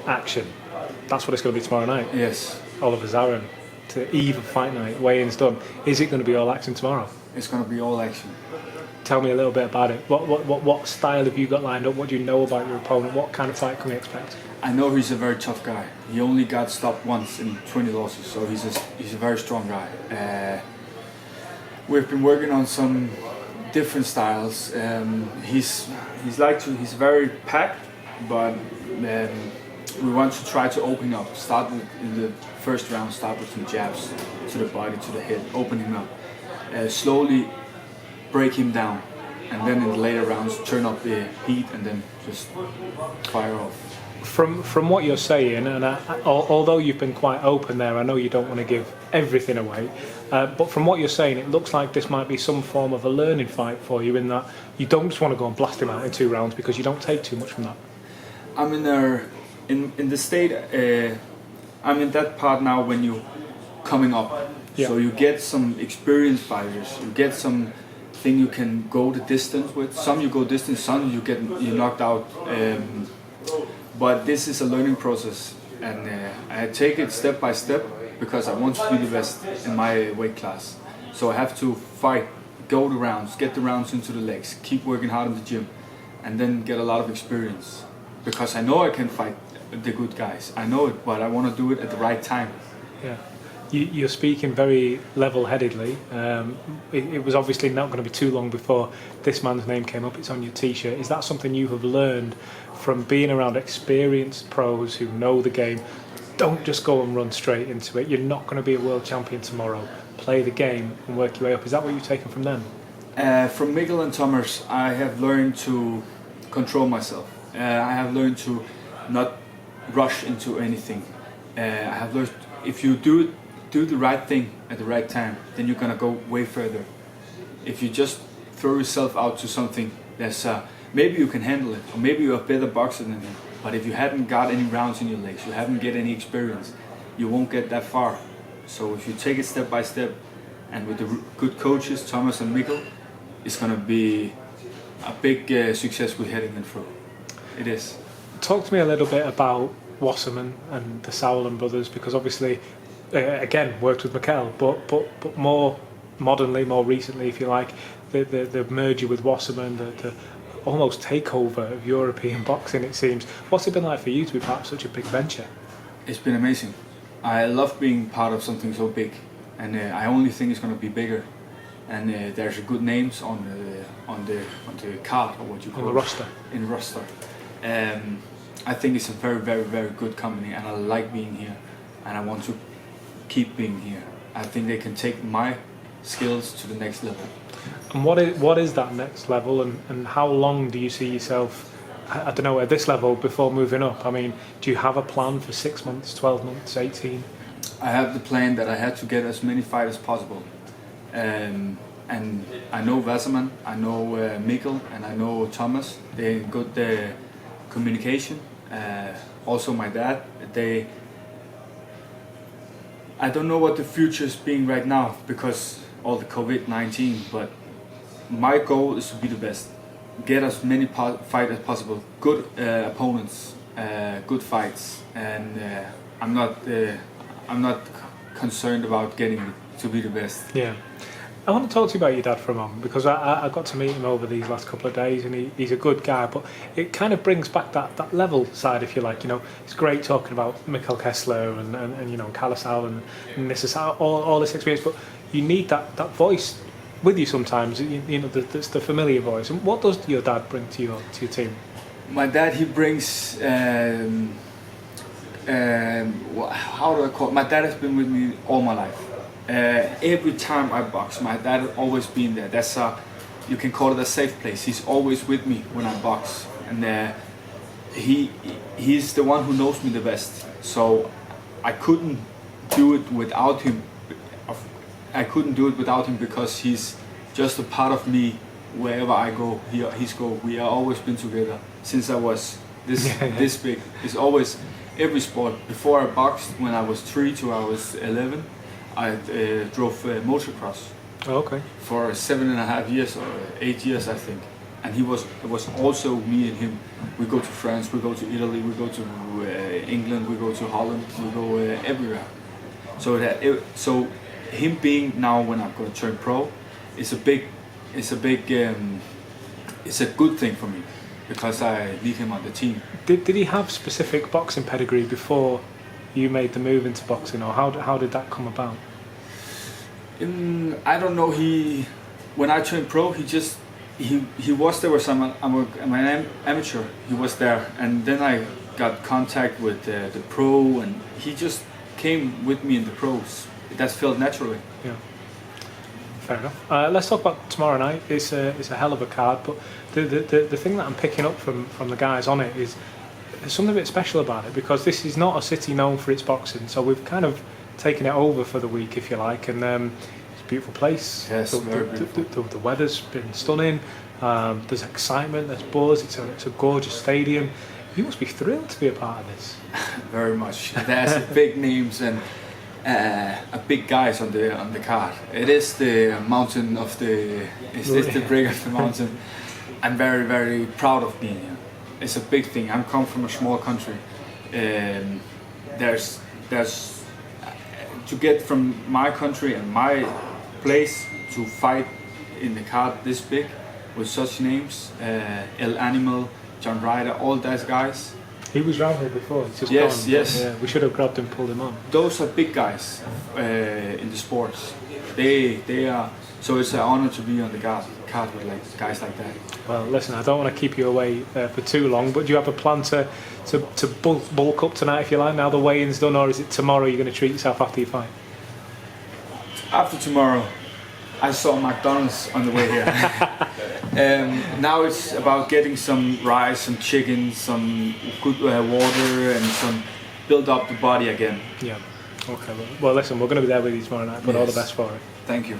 Action. That's what it's going to be tomorrow night. Yes. Oliver Zaren, to eve of fight night, weigh-in's done. Is it going to be all action tomorrow? It's going to be all action. Tell me a little bit about it. What style have you got lined up? What do you know about your opponent? What kind of fight can we expect? I know he's a very tough guy. He only got stopped once in 20 losses, so he's a very strong guy. We've been working on some different styles. He's very packed, but we want to try to open up. Start in the first round. Start with some jabs to the body, to the head. Open him up. Slowly break him down, and then in the later rounds turn up the heat and then just fire off. From what you're saying, and although you've been quite open there, I know you don't want to give everything away, but from what you're saying, it looks like this might be some form of a learning fight for you, in that you don't just want to go and blast him out in 2 rounds, because you don't take too much from that. I'm in the state. I'm in that part now when you're coming up, so you get some experienced fighters. You get some thing you can go the distance with. Some you go distance, some you knocked out. But this is a learning process, and I take it step by step because I want to be the best in my weight class. So I have to fight, go the rounds, get the rounds into the legs, keep working hard in the gym, and then get a lot of experience. Because I know I can fight the good guys. I know it, but I want to do it at the right time. Yeah. You're speaking very level-headedly. It was obviously not going to be too long before this man's name came up. It's on your T-shirt. Is that something you have learned from being around experienced pros who know the game? Don't just go and run straight into it. You're not going to be a world champion tomorrow. Play the game and work your way up. Is that what you've taken from them? From Mikkel and Thomas, I have learned to control myself. I have learned to not rush into anything. I have learned if you do the right thing at the right time, then you're gonna go way further. If you just throw yourself out to something that's maybe you can handle it, or maybe you're a better boxer than him, but if you haven't got any rounds in your legs, you haven't get any experience, you won't get that far. So if you take it step by step, and with the good coaches, Thomas and Mikkel, it's gonna be a big success we're heading in through. It is. Talk to me a little bit about Wasserman and the Sauerland brothers, because obviously, again, worked with Mikkel, but more modernly, more recently, if you like, the merger with Wasserman, the almost takeover of European boxing, it seems. What's it been like for you to be part of such a big venture? It's been amazing. I love being part of something so big, and I only think it's going to be bigger. And there's good names on the card, or what you call it. Roster. In the roster. I think it's a very, very, very good company, and I like being here, and I want to keep being here. I think they can take my skills to the next level. And what is that next level, and how long do you see yourself, I don't know, at this level before moving up? I mean, do you have a plan for 6 months, 12 months, 18? I have the plan that I had to get as many fights as possible. And I know Wasserman, I know Mikkel, and I know Thomas. They got the communication. Also my dad. I don't know what the future is being right now because all the COVID-19, but my goal is to be the best. Get as many fights as possible. Good opponents, good fights, and I'm not concerned about getting to be the best. Yeah. I want to talk to you about your dad for a moment, because I got to meet him over these last couple of days, and he's a good guy, but it kind of brings back that level side, if you like. You know, it's great talking about Mikkel Kessler and you know, Sauerland and this is all this experience, but you need that voice with you sometimes. You know, that's the familiar voice. And what does your dad bring to your team? My dad, he brings how do I call it? My dad has been with me all my life. Every time I box, my dad has always been there. That's you can call it a safe place. He's always with me when I box, and he's the one who knows me the best. So I couldn't do it without him. I couldn't do it without him because he's just a part of me. Wherever I go, he's go. We have always been together since I was this big. It's always every sport. Before I boxed, when I was 3 to I was 11. I drove motocross okay. for 7.5 years or 8 years, I think. and it was also me and him. We go to France, we go to Italy, we go to England, we go to Holland, we go everywhere. So him being now when I'm going to turn pro, it's a good thing for me because I need him on the team. Did he have specific boxing pedigree before you made the move into boxing, or how did that come about? I don't know. When I turned pro, he was there. I'm an amateur. He was there, and then I got contact with the pro, and he just came with me in the pros. That felt naturally. Yeah. Fair enough. Let's talk about tomorrow night. It's a hell of a card, but the thing that I'm picking up from the guys on it is there's something a bit special about it, because this is not a city known for its boxing, so we've kind of taken it over for the week, if you like, and it's a beautiful place. Yes, very beautiful. The weather's been stunning. There's excitement, there's buzz. It's a gorgeous stadium. You must be thrilled to be a part of this. Very much. There's big names and big guys on the card. It is the mountain of the. It's the break of the mountain. I'm very, very proud of being here. It's a big thing. I'm come from a small country. There's to get from my country and my place to fight in the card this big with such names, El Animal, John Ryder, all those guys. He was round here before. He's just Yes, gone. yes. Yeah, we should have grabbed him, pulled him on. Those are big guys in the sports. They are. So it's an honor to be on the card with guys like that. Well, listen, I don't want to keep you away for too long, but do you have a plan to bulk up tonight, if you like, now the weigh-in's done, or is it tomorrow you're going to treat yourself after you fight? After tomorrow, I saw McDonald's on the way here. Now it's about getting some rice, some chicken, some good water, and some build up the body again. Yeah. Okay. Well, listen, we're going to be there with you tomorrow night, but all the best for it. Thank you.